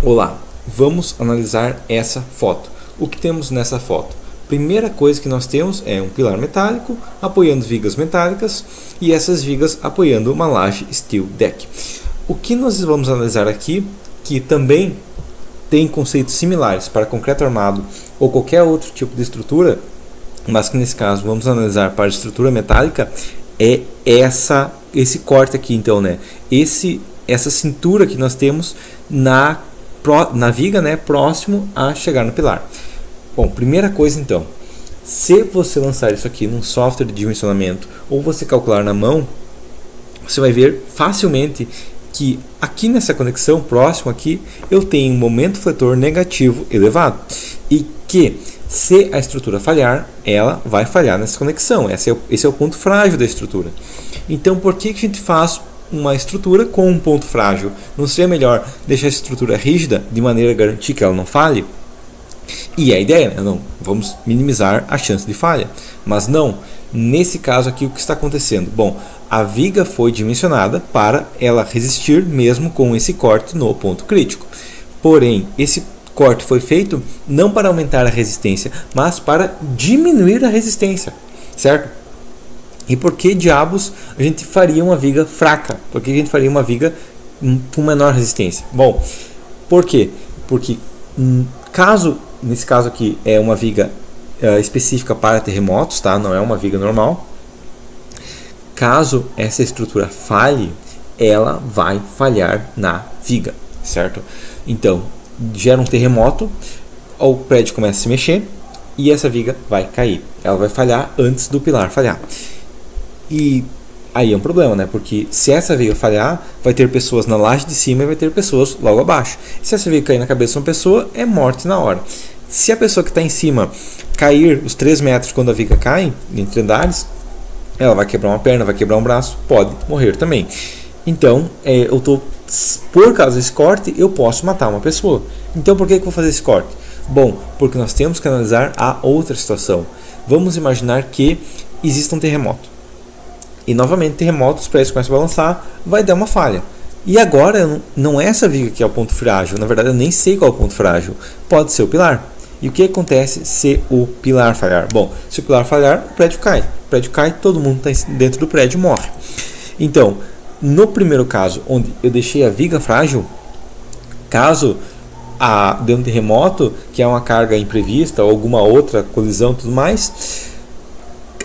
Olá, vamos analisar essa foto. O que temos nessa foto? Primeira coisa que nós temos é um pilar metálico apoiando vigas metálicas e essas vigas apoiando uma laje steel deck. O que nós vamos analisar aqui, que também tem conceitos similares para concreto armado ou qualquer outro tipo de estrutura, mas que nesse caso vamos analisar para estrutura metálica, é esse corte aqui, então, né? Essa cintura que nós temos na viga, né, próximo a chegar no pilar. Bom, primeira coisa então, se você lançar isso aqui num software de dimensionamento ou você calcular na mão, você vai ver facilmente que aqui nessa conexão próximo aqui eu tenho um momento fletor negativo elevado e que se a estrutura falhar, ela vai falhar nessa conexão. Esse é o ponto frágil da estrutura. Então, por que a gente faz uma estrutura com um ponto frágil? Não seria melhor deixar a estrutura rígida de maneira a garantir que ela não falhe? E a ideia, né? Não, vamos minimizar a chance de falha. Mas não, nesse caso aqui o que está acontecendo? Bom, a viga foi dimensionada para ela resistir mesmo com esse corte no ponto crítico. Porém, esse corte foi feito não para aumentar a resistência, mas para diminuir a resistência, certo? E por que diabos a gente faria uma viga fraca? Por que a gente faria uma viga com menor resistência? Bom, por quê? Porque nesse caso aqui é uma viga específica para terremotos, tá? Não é uma viga normal. Caso essa estrutura falhe, ela vai falhar na viga, certo? Então, gera um terremoto, o prédio começa a se mexer e essa viga vai cair. Ela vai falhar antes do pilar falhar. E aí é um problema, né? Porque se essa viga falhar, vai ter pessoas na laje de cima e vai ter pessoas logo abaixo. Se essa viga cair na cabeça de uma pessoa, é morte na hora. Se a pessoa que está em cima cair os 3 metros quando a viga cai, entre andares, ela vai quebrar uma perna, vai quebrar um braço, pode morrer também. Então, por causa desse corte, eu posso matar uma pessoa. Então, por que eu vou fazer esse corte? Bom, porque nós temos que analisar a outra situação. Vamos imaginar que exista um terremoto. E novamente, terremoto, os prédios começam a balançar, vai dar uma falha. E agora, não é essa viga que é o ponto frágil. Na verdade, eu nem sei qual é o ponto frágil. Pode ser o pilar. E o que acontece se o pilar falhar? Bom, se o pilar falhar, o prédio cai. O prédio cai, todo mundo está dentro do prédio e morre. Então, no primeiro caso, onde eu deixei a viga frágil, caso dê um terremoto, que é uma carga imprevista ou alguma outra colisão e tudo mais,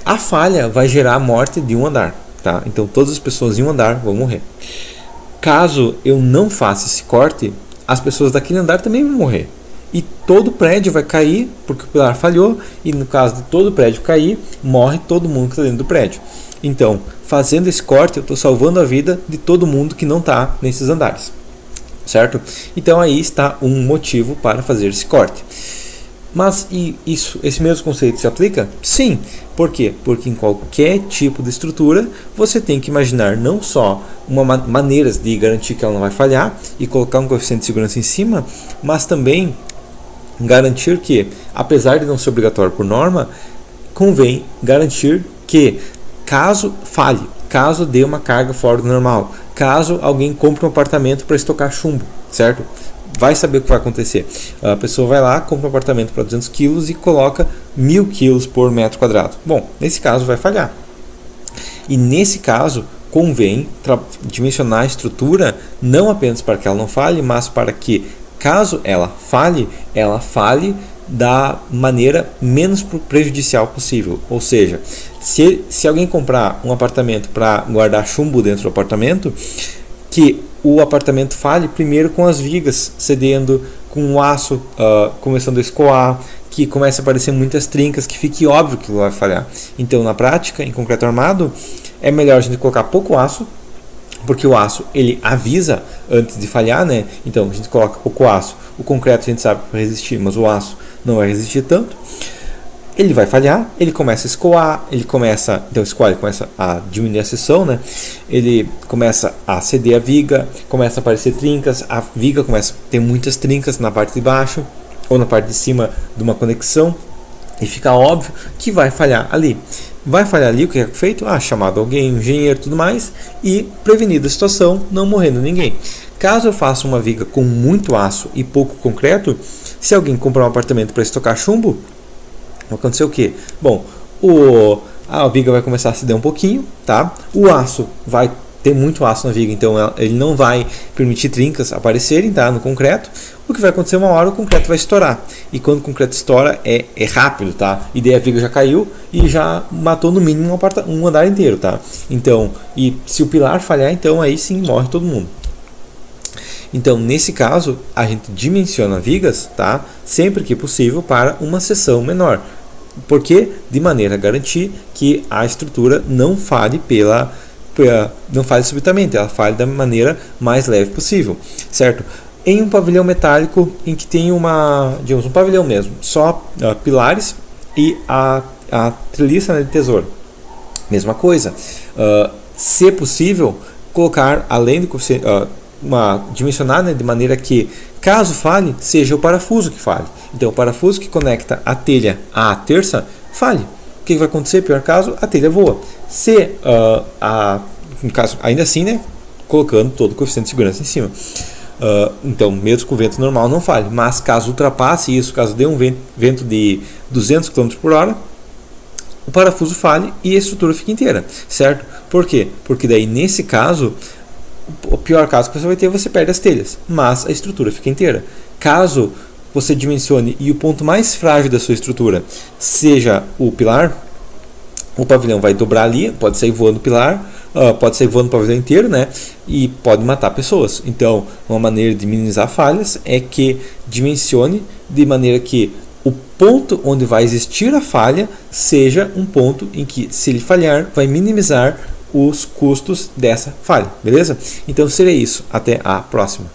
a falha vai gerar a morte de um andar, tá? Então todas as pessoas em um andar vão morrer. Caso eu não faça esse corte, as pessoas daquele andar também vão morrer. E todo o prédio vai cair porque o pilar falhou, e no caso de todo o prédio cair, morre todo mundo que está dentro do prédio. Então, fazendo esse corte, eu estou salvando a vida de todo mundo que não está nesses andares, certo? Então aí está um motivo para fazer esse corte. Mas esse mesmo conceito se aplica? Sim. Por quê? Porque em qualquer tipo de estrutura você tem que imaginar não só maneiras de garantir que ela não vai falhar e colocar um coeficiente de segurança em cima, mas também garantir que, apesar de não ser obrigatório por norma, convém garantir que caso falhe, caso dê uma carga fora do normal, caso alguém compre um apartamento para estocar chumbo, certo? Vai saber o que vai acontecer. A pessoa vai lá, compra um apartamento para 200 kg e coloca 1000 kg por metro quadrado. Bom, nesse caso vai falhar. E nesse caso, convém dimensionar a estrutura não apenas para que ela não falhe, mas para que, caso ela falhe da maneira menos prejudicial possível. Ou seja, se alguém comprar um apartamento para guardar chumbo dentro do apartamento, que o apartamento falhe primeiro com as vigas cedendo, com o aço começando a escoar, que comece a aparecer muitas trincas, que fique óbvio que vai falhar. Então, na prática, em concreto armado, é melhor a gente colocar pouco aço, porque o aço ele avisa antes de falhar, né? Então, a gente coloca pouco aço. O concreto a gente sabe que vai resistir, mas o aço não vai resistir tanto. Ele vai falhar, ele começa a escoar, ele começa a diminuir a seção, né? Ele começa a ceder a viga, começa a aparecer trincas, a viga começa a ter muitas trincas na parte de baixo ou na parte de cima de uma conexão e fica óbvio que vai falhar ali. Vai falhar ali, o que é feito? Chamado alguém, um engenheiro e tudo mais, e prevenida a situação, não morrendo ninguém. Caso eu faça uma viga com muito aço e pouco concreto, se alguém comprar um apartamento para estocar chumbo, vai acontecer o quê? Bom, a viga vai começar a ceder um pouquinho, tá? O aço vai ter muito aço na viga, então ele não vai permitir trincas aparecerem, tá, no concreto. O que vai acontecer uma hora, o concreto vai estourar. E quando o concreto estoura, é rápido, tá? E daí a viga já caiu e já matou no mínimo um andar inteiro, tá? Então, e se o pilar falhar, então aí sim morre todo mundo. Então, nesse caso, a gente dimensiona vigas, tá? Sempre que possível para uma seção menor. Porque de maneira a garantir que a estrutura não falhe não falhe subitamente, ela falhe da maneira mais leve possível, certo? Em um pavilhão metálico em que tem digamos, um pavilhão mesmo, só pilares e a treliça, né, de tesouro, mesma coisa. Se possível, colocar além de dimensionar, né, de maneira que, caso falhe, seja o parafuso que falhe. Então, o parafuso que conecta a telha à terça falhe. O que vai acontecer? Pior caso, a telha voa. Se no caso, ainda assim, né, colocando todo o coeficiente de segurança em cima. Então, mesmo com o vento normal, não falhe. Mas caso ultrapasse isso, caso dê um vento de 200 km por hora, o parafuso falhe e a estrutura fica inteira, certo? Por quê? Porque daí, nesse caso, o pior caso que você vai ter, você perde as telhas, mas a estrutura fica inteira. Caso você dimensione e o ponto mais frágil da sua estrutura seja o pilar, o pavilhão vai dobrar ali, pode sair voando o pilar, pode sair voando o pavilhão inteiro, né? E pode matar pessoas. Então, uma maneira de minimizar falhas é que dimensione de maneira que o ponto onde vai existir a falha seja um ponto em que, se ele falhar, vai minimizar os custos dessa falha, beleza? Então seria isso, até a próxima.